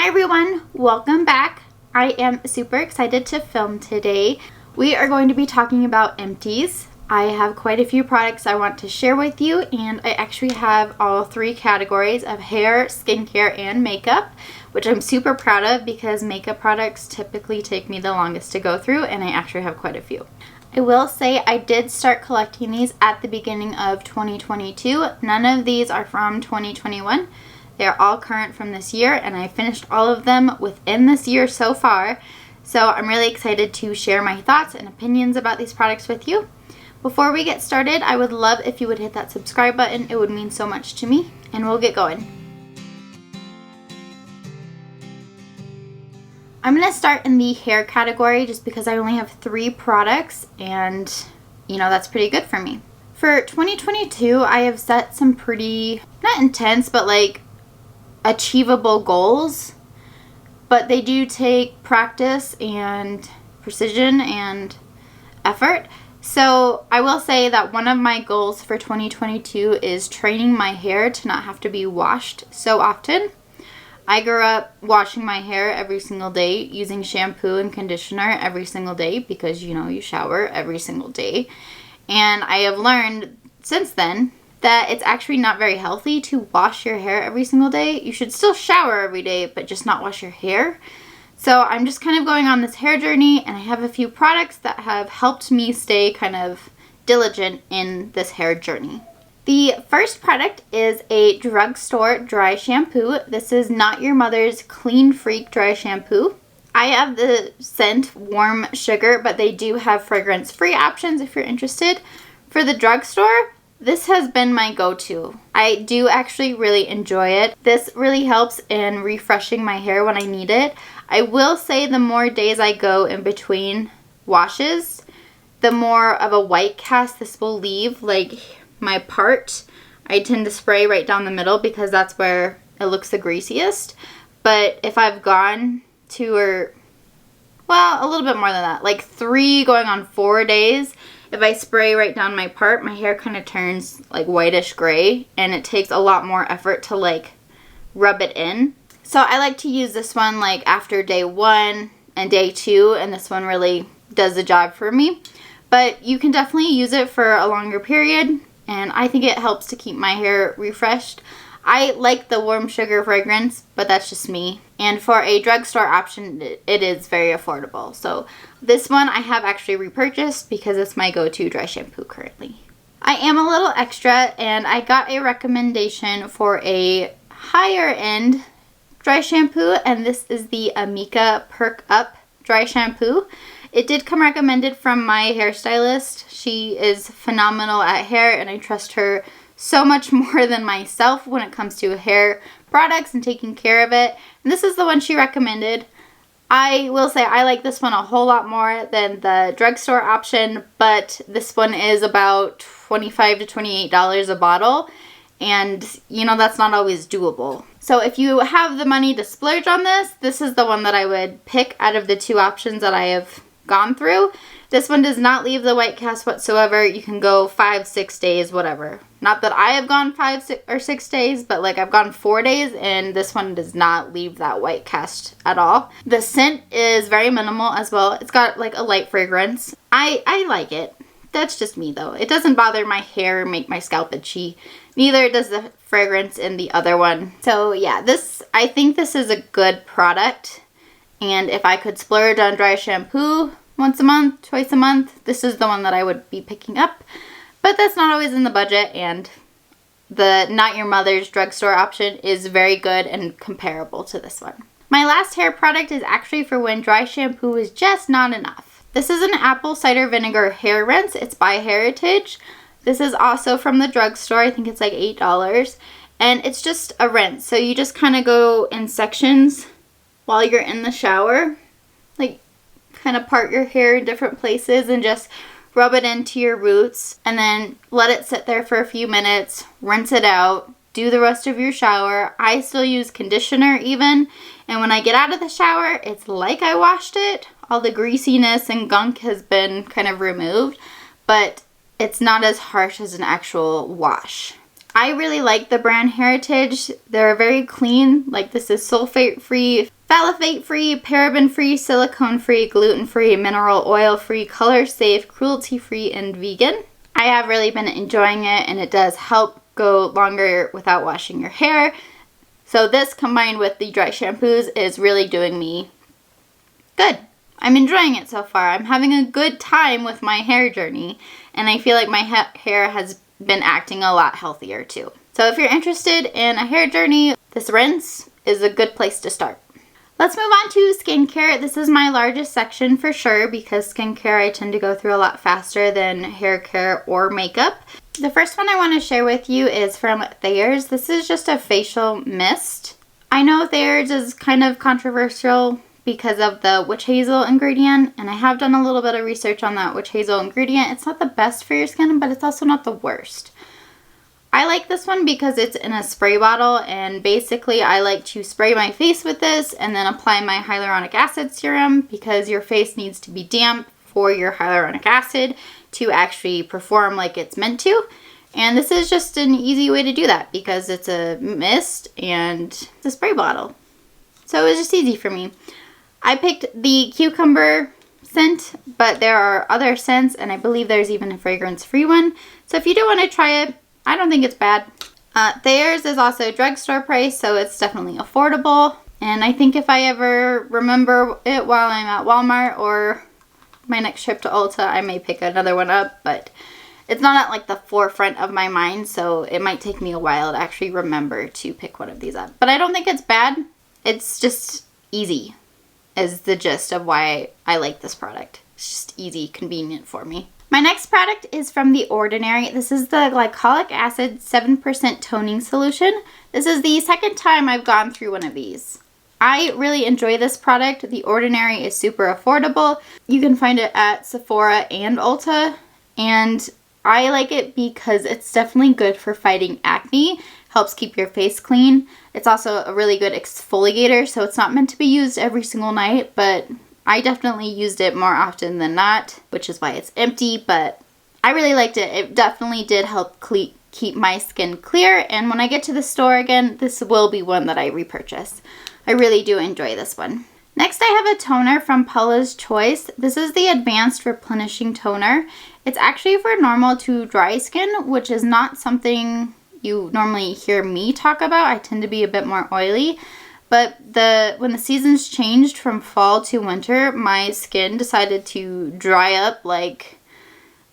Hi everyone, welcome back. I am super excited to film today. We are going to be talking about empties. I have quite a few products I want to share with you, and I actually have all three categories of hair, skincare, and makeup, which I'm super proud of because makeup products typically take me the longest to go through, and I actually have quite a few. I will say I did start collecting these at the beginning of 2022. None of these are from 2021. They are all current from this year, and I finished all of them within this year so far. So I'm really excited to share my thoughts and opinions about these products with you. Before we get started, I would love if you would hit that subscribe button. It would mean so much to me, and we'll get going. I'm going to start in the hair category just because I only have 3 products, and you know, that's pretty good for me. For 2022, I have set some pretty, not intense, but like achievable goals, but they do take practice and precision and effort. So I will say that one of my goals for 2022 is training my hair to not have to be washed so often. I grew up washing my hair every single day, using shampoo and conditioner every single day because, you know, you shower every single day. And I have learned since then that it's actually not very healthy to wash your hair every single day. You should still shower every day, but just not wash your hair. So I'm just kind of going on this hair journey, and I have a few products that have helped me stay kind of diligent in this hair journey. The first product is a drugstore dry shampoo. This is Not Your Mother's Clean Freak Dry Shampoo. I have the scent Warm Sugar, but they do have fragrance-free options if you're interested. For the drugstore, this has been my go-to. I do actually really enjoy it. This really helps in refreshing my hair when I need it. I will say the more days I go in between washes, the more of a white cast this will leave. Like my part, I tend to spray right down the middle because that's where it looks the greasiest. But if I've gone 2 or, well, a little bit more than that, like 3 going on 4 days, if I spray right down my part, my hair kind of turns like whitish gray, and it takes a lot more effort to like rub it in. So I like to use this one like after day 1 and day 2, and this one really does the job for me. But you can definitely use it for a longer period, and I think it helps to keep my hair refreshed. I like the Warm Sugar fragrance, but that's just me. And for a drugstore option, it is very affordable. So this one I have actually repurchased because it's my go-to dry shampoo currently. I am a little extra, and I got a recommendation for a higher end dry shampoo, and this is the Amica Perk Up dry shampoo. It did come recommended from my hairstylist. She is phenomenal at hair, and I trust her so much more than myself when it comes to hair products and taking care of it. And this is the one she recommended. I will say I like this one a whole lot more than the drugstore option, but this one is about $25 to $28 a bottle, and you know, that's not always doable. So if you have the money to splurge on this, this is the one that I would pick out of the 2 options that I have gone through. This one does not leave the white cast whatsoever. You can go 5, 6 days, whatever. Not that I have gone 5 or 6 days, but like I've gone 4 days, and this one does not leave that white cast at all. The scent is very minimal as well. It's got like a light fragrance. I like it. That's just me though. It doesn't bother my hair or make my scalp itchy. Neither does the fragrance in the other one. So yeah, I think this is a good product. And if I could splurge on dry shampoo once a month, twice a month, this is the one that I would be picking up. But that's not always in the budget, and the Not Your Mother's drugstore option is very good and comparable to this one. My last hair product is actually for when dry shampoo is just not enough. This is an apple cider vinegar hair rinse. It's by Heritage. This is also from the drugstore. I think it's like $8. And it's just a rinse. So you just kind of go in sections while you're in the shower. Like kind of part your hair in different places and just rub it into your roots, and then let it sit there for a few minutes, rinse it out, do the rest of your shower. I still use conditioner even, and when I get out of the shower, it's like I washed it. All the greasiness and gunk has been kind of removed, but it's not as harsh as an actual wash. I really like the brand Heritage. They're very clean. Like, this is sulfate-free, phthalate-free, paraben-free, silicone-free, gluten-free, mineral oil-free, color-safe, cruelty-free, and vegan. I have really been enjoying it, and it does help go longer without washing your hair. So this combined with the dry shampoos is really doing me good. I'm enjoying it so far. I'm having a good time with my hair journey, and I feel like my hair has been acting a lot healthier too. So if you're interested in a hair journey, this rinse is a good place to start. Let's move on to skincare. This is my largest section for sure because skincare I tend to go through a lot faster than hair care or makeup. The first one I want to share with you is from Thayer's. This is just a facial mist. I know Thayer's is kind of controversial because of the witch hazel ingredient, and I have done a little bit of research on that witch hazel ingredient. It's not the best for your skin, but it's also not the worst. I like this one because it's in a spray bottle, and basically I like to spray my face with this and then apply my hyaluronic acid serum because your face needs to be damp for your hyaluronic acid to actually perform like it's meant to. And this is just an easy way to do that because it's a mist and it's a spray bottle. So it was just easy for me. I picked the cucumber scent, but there are other scents, and I believe there's even a fragrance-free one. So if you do want to try it, I don't think it's bad. Thayer's is also drugstore price, so it's definitely affordable. And I think if I ever remember it while I'm at Walmart or my next trip to Ulta, I may pick another one up, but it's not at like the forefront of my mind, so it might take me a while to actually remember to pick one of these up. But I don't think it's bad. It's just easy is the gist of why I like this product. It's just easy, convenient for me. My next product is from The Ordinary. This is the Glycolic Acid 7% Toning Solution. This is the second time I've gone through one of these. I really enjoy this product. The Ordinary is super affordable. You can find it at Sephora and Ulta, and I like it because it's definitely good for fighting acne. Helps keep your face clean. It's also a really good exfoliator, so it's not meant to be used every single night, but I definitely used it more often than not, which is why it's empty, but I really liked it. It definitely did help keep my skin clear, and when I get to the store again, this will be one that I repurchase. I really do enjoy this one. Next, I have a toner from Paula's Choice. This is the Advanced Replenishing Toner. It's actually for normal to dry skin, which is not something you normally hear me talk about. I tend to be a bit more oily. But when the seasons changed from fall to winter, my skin decided to dry up like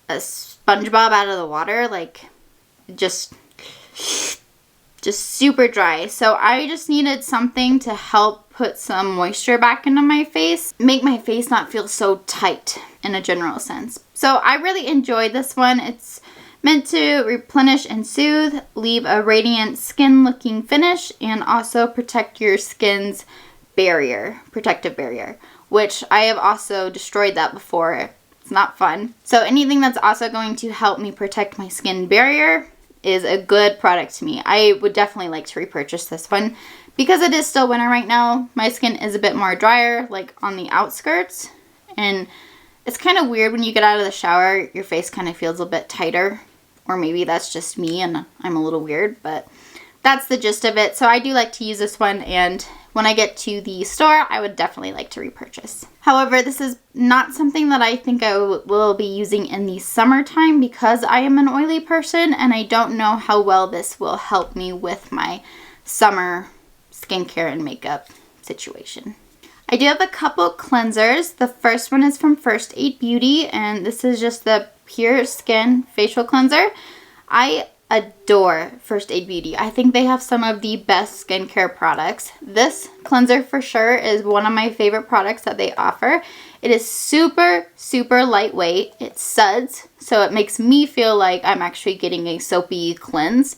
a SpongeBob out of the water. Like, just super dry. So I just needed something to help put some moisture back into my face, make my face not feel so tight in a general sense. So I really enjoyed this one. It's meant to replenish and soothe, leave a radiant skin looking finish, and also protect your skin's protective barrier, which I have also destroyed that before. It's not fun. So anything that's also going to help me protect my skin barrier is a good product to me. I would definitely like to repurchase this one because it is still winter right now. My skin is a bit more drier, like on the outskirts, and it's kind of weird when you get out of the shower, your face kind of feels a bit tighter. Or maybe that's just me and I'm a little weird, but that's the gist of it. So I do like to use this one, and when I get to the store, I would definitely like to repurchase. However, this is not something that I think I will be using in the summertime because I am an oily person, and I don't know how well this will help me with my summer skincare and makeup situation. I do have a couple cleansers. The first one is from First Aid Beauty, and this is just the Pure Skin Facial Cleanser. I adore First Aid Beauty. I think they have some of the best skincare products. This cleanser for sure is one of my favorite products that they offer. It is super, super lightweight. It suds, so it makes me feel like I'm actually getting a soapy cleanse.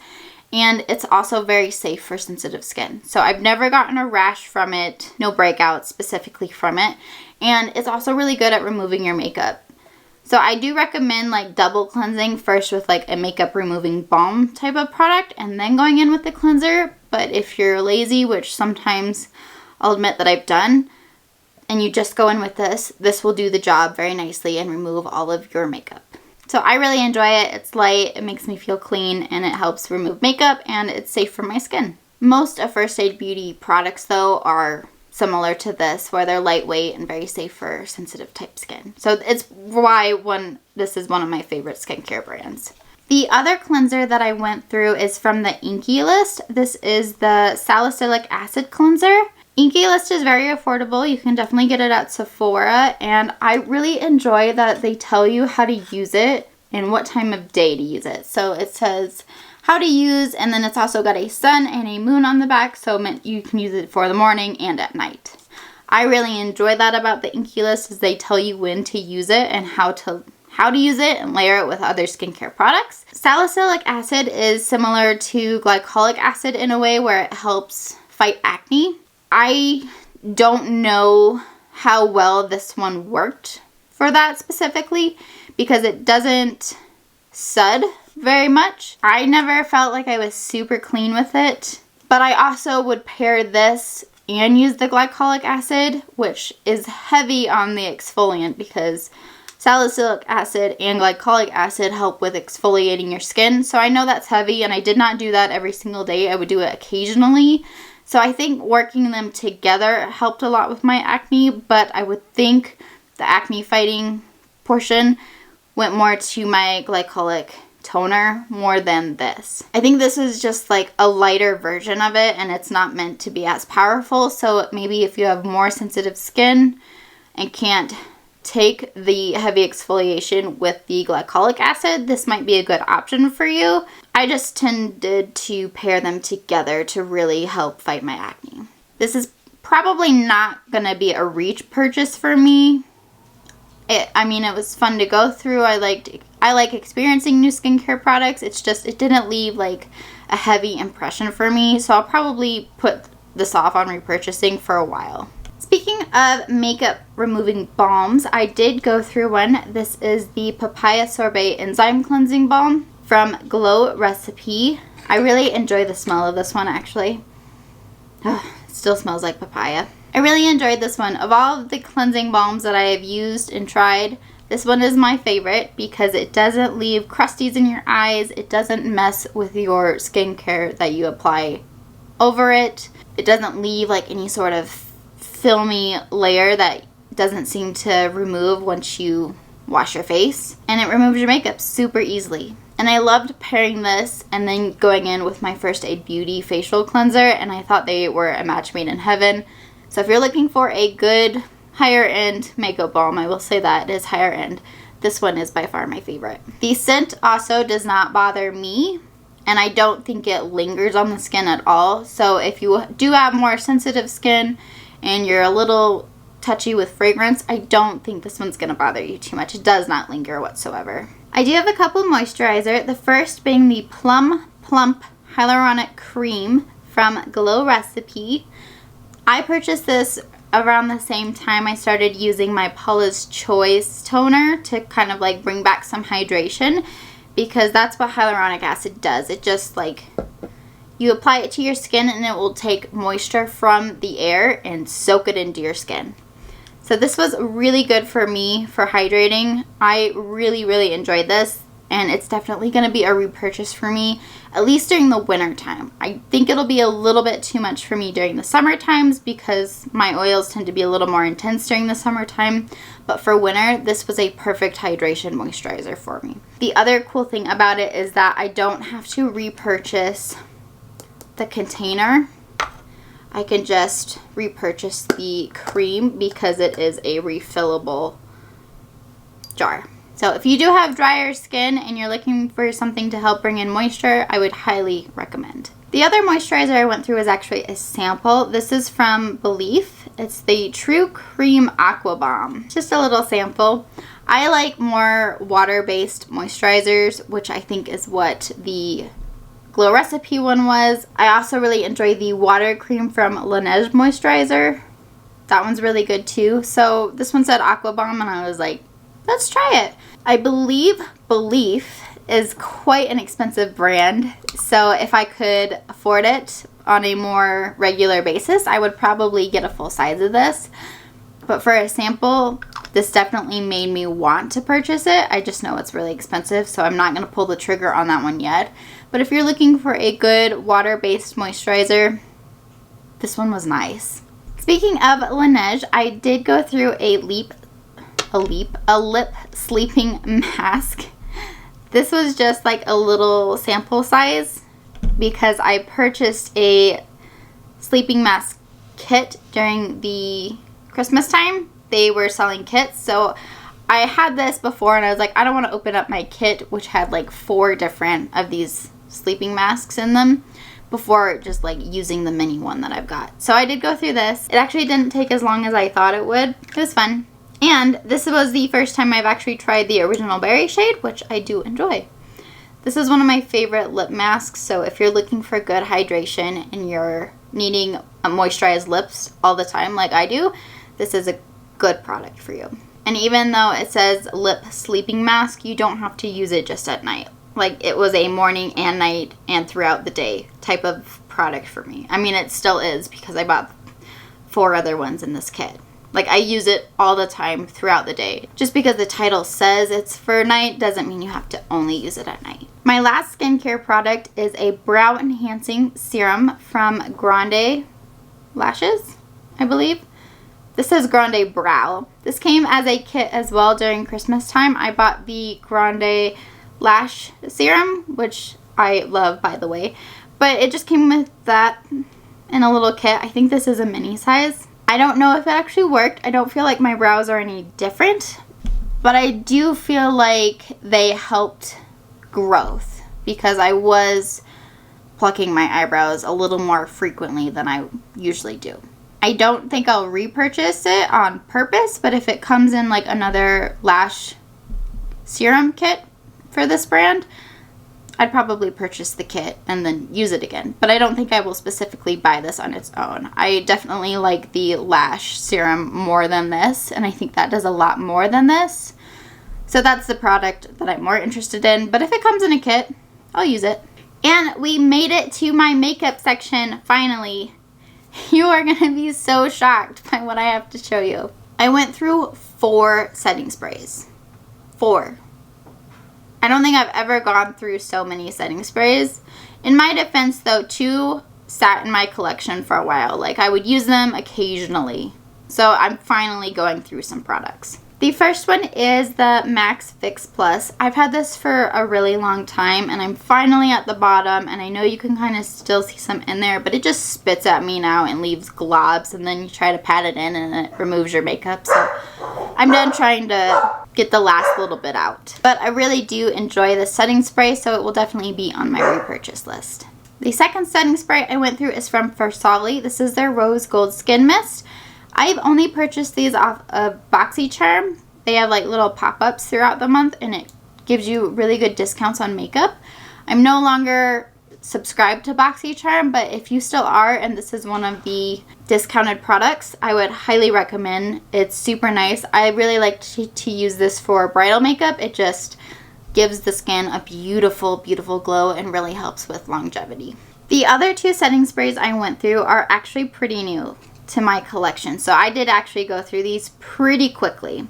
And it's also very safe for sensitive skin. So I've never gotten a rash from it, no breakouts specifically from it. And it's also really good at removing your makeup. So I do recommend like double cleansing first with like a makeup removing balm type of product and then going in with the cleanser. But if you're lazy, which sometimes I'll admit that I've done, and you just go in with this will do the job very nicely and remove all of your makeup. So I really enjoy it. It's light, it makes me feel clean, and it helps remove makeup, and it's safe for my skin. Most of First Aid Beauty products, though, are similar to this, where they're lightweight and very safe for sensitive type skin. So it's why this is one of my favorite skincare brands. The other cleanser that I went through is from the Inky List. This is the Salicylic Acid Cleanser. Inky List is very affordable. You can definitely get it at Sephora, and I really enjoy that they tell you how to use it and what time of day to use it. So it says how to use, and then it's also got a sun and a moon on the back, so you can use it for the morning and at night. I really enjoy that about the Inky List, is they tell you when to use it and how to use it and layer it with other skincare products. Salicylic acid is similar to glycolic acid in a way, where it helps fight acne. I don't know how well this one worked for that specifically, because it doesn't sud very much. I never felt like I was super clean with it, but I also would pair this and use the glycolic acid, which is heavy on the exfoliant, because salicylic acid and glycolic acid help with exfoliating your skin. So I know that's heavy, and I did not do that every single day. I would do it occasionally. So I think working them together helped a lot with my acne, but I would think the acne fighting portion went more to my glycolic toner more than this. I think this is just like a lighter version of it, and it's not meant to be as powerful. So maybe if you have more sensitive skin and can't take the heavy exfoliation with the glycolic acid, this might be a good option for you. I just tended to pair them together to really help fight my acne. This is probably not going to be a reach purchase for me. I mean, it was fun to go through. I like experiencing new skincare products. It's just, it didn't leave like a heavy impression for me. So I'll probably put this off on repurchasing for a while. Speaking of makeup removing balms, I did go through one. This is the Papaya Sorbet Enzyme Cleansing Balm from Glow Recipe. I really enjoy the smell of this one, actually. It still smells like papaya. I really enjoyed this one. Of all of the cleansing balms that I have used and tried, this one is my favorite because it doesn't leave crusties in your eyes. It doesn't mess with your skincare that you apply over it. It doesn't leave like any sort of filmy layer that doesn't seem to remove once you wash your face. And it removes your makeup super easily. And I loved pairing this and then going in with my First Aid Beauty facial cleanser, and I thought they were a match made in heaven. So if you're looking for a good higher end makeup balm, I will say that it is higher end. This one is by far my favorite. The scent also does not bother me, and I don't think it lingers on the skin at all. So if you do have more sensitive skin and you're a little touchy with fragrance, I don't think this one's gonna bother you too much. It does not linger whatsoever. I do have a couple moisturizer, the first being the Plum Plump Hyaluronic Cream from Glow Recipe. I purchased this around the same time I started using my Paula's Choice toner to kind of like bring back some hydration, because that's what hyaluronic acid does. It just like, you apply it to your skin and it will take moisture from the air and soak it into your skin. So this was really good for me for hydrating. I really enjoyed this, and it's definitely going to be a repurchase for me, at least during the winter time. I think it'll be a little bit too much for me during the summer times because my oils tend to be a little more intense during the summertime. But for winter, this was a perfect hydration moisturizer for me. The other cool thing about it is that I don't have to repurchase the container. I can just repurchase the cream because it is a refillable jar. So if you do have drier skin and you're looking for something to help bring in moisture, I would highly recommend. The other moisturizer I went through is actually a sample. This is from Belief. It's the True Cream Aqua Bomb. Just a little sample. I like more water-based moisturizers, which I think is what the Glow Recipe one was. I also really enjoy the water cream from Laneige moisturizer. That one's really good too. So this one said Aqua Bomb and I was like, let's try it. I believe Belief is quite an expensive brand, so if I could afford it on a more regular basis, I would probably get a full size of this. But for a sample, This definitely made me want to purchase it. I just know it's really expensive, so I'm not going to pull the trigger on that one yet. But if you're looking for a good water-based moisturizer, this one was nice. Speaking of Laneige, I did go through a lip sleeping mask. This was just like a little sample size because I purchased a sleeping mask kit during the Christmas time. They were selling kits, so I had this before and I was like, I don't want to open up my kit, which had like 4 different of these sleeping masks in them, before just like using the mini one that I've got. So I did go through this. It actually didn't take as long as I thought it would. It was fun. And this was the first time I've actually tried the original berry shade, which I do enjoy. This is one of my favorite lip masks, so if you're looking for good hydration and you're needing moisturized lips all the time like I do, this is a good product for you. And even though it says lip sleeping mask, you don't have to use it just at night. Like, it was a morning and night and throughout the day type of product for me. I mean, it still is because I bought 4 other ones in this kit. Like, I use it all the time throughout the day. Just because the title says it's for night doesn't mean you have to only use it at night. My last skincare product is a brow enhancing serum from Grande Lashes, I believe. This says Grande Brow. This came as a kit as well during Christmas time. I bought the Grande Lash Serum, which I love, by the way. But it just came with that in a little kit. I think this is a mini size. I don't know if it actually worked. I don't feel like my brows are any different. But I do feel like they helped growth because I was plucking my eyebrows a little more frequently than I usually do. I don't think I'll repurchase it on purpose, but if it comes in like another lash serum kit for this brand, I'd probably purchase the kit and then use it again. But I don't think I will specifically buy this on its own. I definitely like the lash serum more than this, and I think that does a lot more than this. So that's the product that I'm more interested in. But if it comes in a kit, I'll use it. And we made it to my makeup section finally. You are going to be so shocked by what I have to show you. I went through 4 setting sprays. 4. I don't think I've ever gone through so many setting sprays. In my defense, though, 2 sat in my collection for a while. Like, I would use them occasionally. So I'm finally going through some products. The first one is the Max Fix Plus. I've had this for a really long time and I'm finally at the bottom, and I know you can kind of still see some in there, but it just spits at me now and leaves globs, and then you try to pat it in and it removes your makeup. So I'm done trying to get the last little bit out. But I really do enjoy the setting spray, so it will definitely be on my repurchase list. The second setting spray I went through is from Versali. This is their Rose Gold Skin Mist. I've only purchased these off of BoxyCharm. They have like little pop-ups throughout the month and it gives you really good discounts on makeup. I'm no longer subscribed to BoxyCharm, but if you still are and this is one of the discounted products, I would highly recommend. It's super nice. I really like to use this for bridal makeup. It just gives the skin a beautiful, beautiful glow and really helps with longevity. The other 2 setting sprays I went through are actually pretty new to my collection, so I did actually go through these pretty quickly.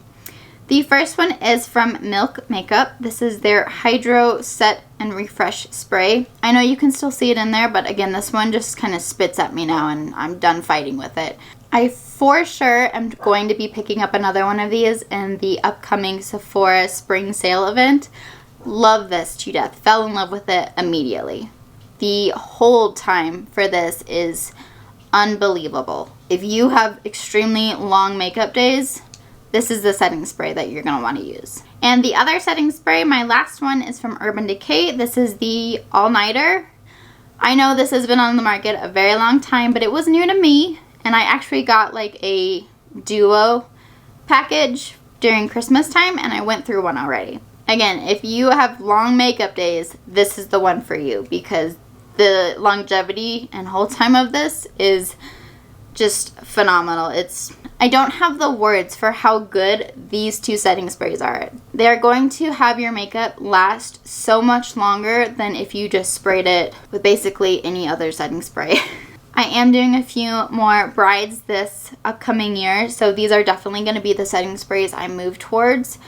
The first one is from Milk Makeup. This is their Hydro Set and Refresh Spray. I know you can still see it in there, but again, this one just kind of spits at me now and I'm done fighting with it. I for sure am going to be picking up another one of these in the upcoming Sephora spring sale event. Love this to death. Fell in love with it immediately. The hold time for this is unbelievable. If you have extremely long makeup days, this is the setting spray that you're going to want to use. And the other setting spray, my last one, is from Urban Decay. This is the All Nighter. I know this has been on the market a very long time, but it was new to me. And I actually got like a duo package during Christmas time, and I went through one already. Again, if you have long makeup days, this is the one for you because the longevity and hold time of this is just phenomenal. I don't have the words for how good these 2 setting sprays are. They're going to have your makeup last so much longer than if you just sprayed it with basically any other setting spray. I am doing a few more brides this upcoming year, so these are definitely going to be the setting sprays I move towards.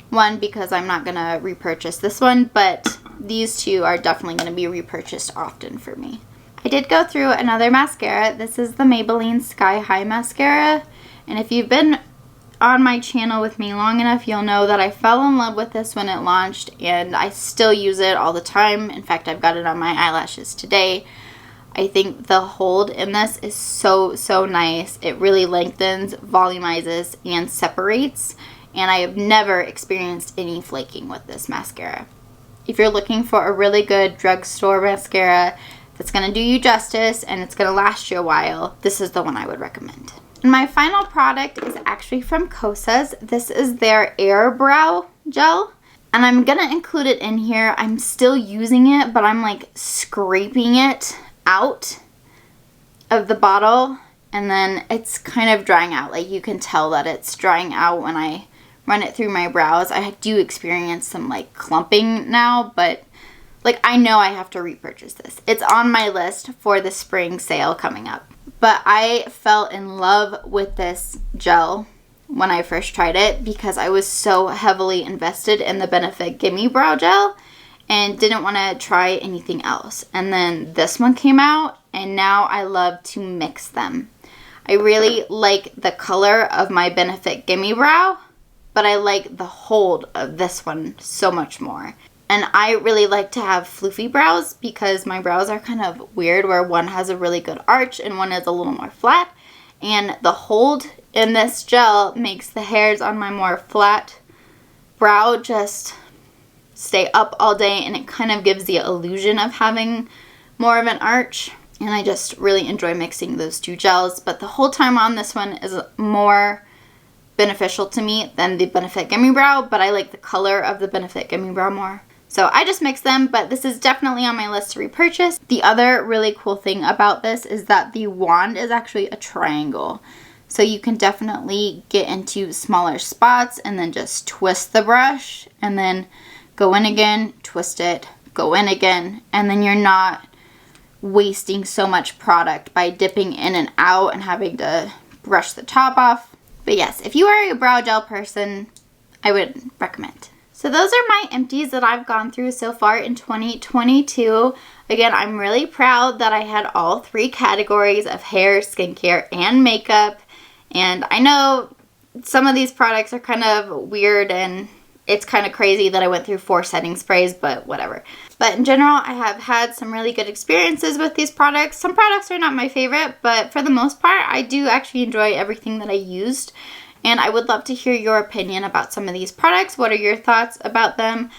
One, because I'm not going to repurchase this one, but these two are definitely going to be repurchased often for me. I did go through another mascara. This is the Maybelline Sky High Mascara, and if you've been on my channel with me long enough, you'll know that I fell in love with this when it launched, and I still use it all the time. In fact, I've got it on my eyelashes today. I think the hold in this is so nice. It really lengthens, volumizes, and separates, and I have never experienced any flaking with this mascara. If you're looking for a really good drugstore mascara that's going to do you justice and it's going to last you a while, this is the one I would recommend. And my final product is actually from Kosas. This is their Air Brow Gel. And I'm going to include it in here. I'm still using it, but I'm like scraping it out of the bottle. And then it's kind of drying out. Like you can tell that it's drying out when I run it through my brows. I do experience some like clumping now, but like I know I have to repurchase this. It's on my list for the spring sale coming up. But I fell in love with this gel when I first tried it because I was so heavily invested in the Benefit Gimme Brow Gel and didn't want to try anything else. And then this one came out and now I love to mix them. I really like the color of my Benefit Gimme Brow, but I like the hold of this one so much more. And I really like to have floofy brows because my brows are kind of weird where one has a really good arch and one is a little more flat. And the hold in this gel makes the hairs on my more flat brow just stay up all day, and it kind of gives the illusion of having more of an arch. And I just really enjoy mixing those two gels. But the whole time on, this one is more beneficial to me than the Benefit Gimme Brow, but I like the color of the Benefit Gimme Brow more. So I just mix them, but this is definitely on my list to repurchase. The other really cool thing about this is that the wand is actually a triangle. So you can definitely get into smaller spots and then just twist the brush and then go in again, twist it, go in again, and then you're not wasting so much product by dipping in and out and having to brush the top off. But yes, if you are a brow gel person, I would recommend. So those are my empties that I've gone through so far in 2022. Again, I'm really proud that I had all three categories of hair, skincare, and makeup. And I know some of these products are kind of weird and it's kind of crazy that I went through 4 setting sprays, but whatever. But in general, I have had some really good experiences with these products. Some products are not my favorite, but for the most part, I do actually enjoy everything that I used. And I would love to hear your opinion about some of these products. What are your thoughts about them?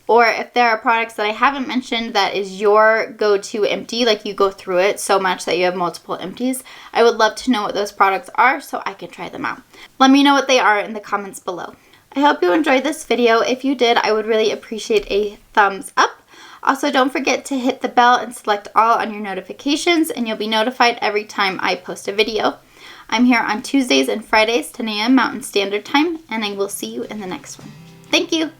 Or if there are products that I haven't mentioned that is your go-to empty, like you go through it so much that you have multiple empties, I would love to know what those products are so I can try them out. Let me know what they are in the comments below. I hope you enjoyed this video. If you did, I would really appreciate a thumbs up. Also, don't forget to hit the bell and select all on your notifications, and you'll be notified every time I post a video. I'm here on Tuesdays and Fridays, 10 a.m. Mountain Standard Time, and I will see you in the next one. Thank you!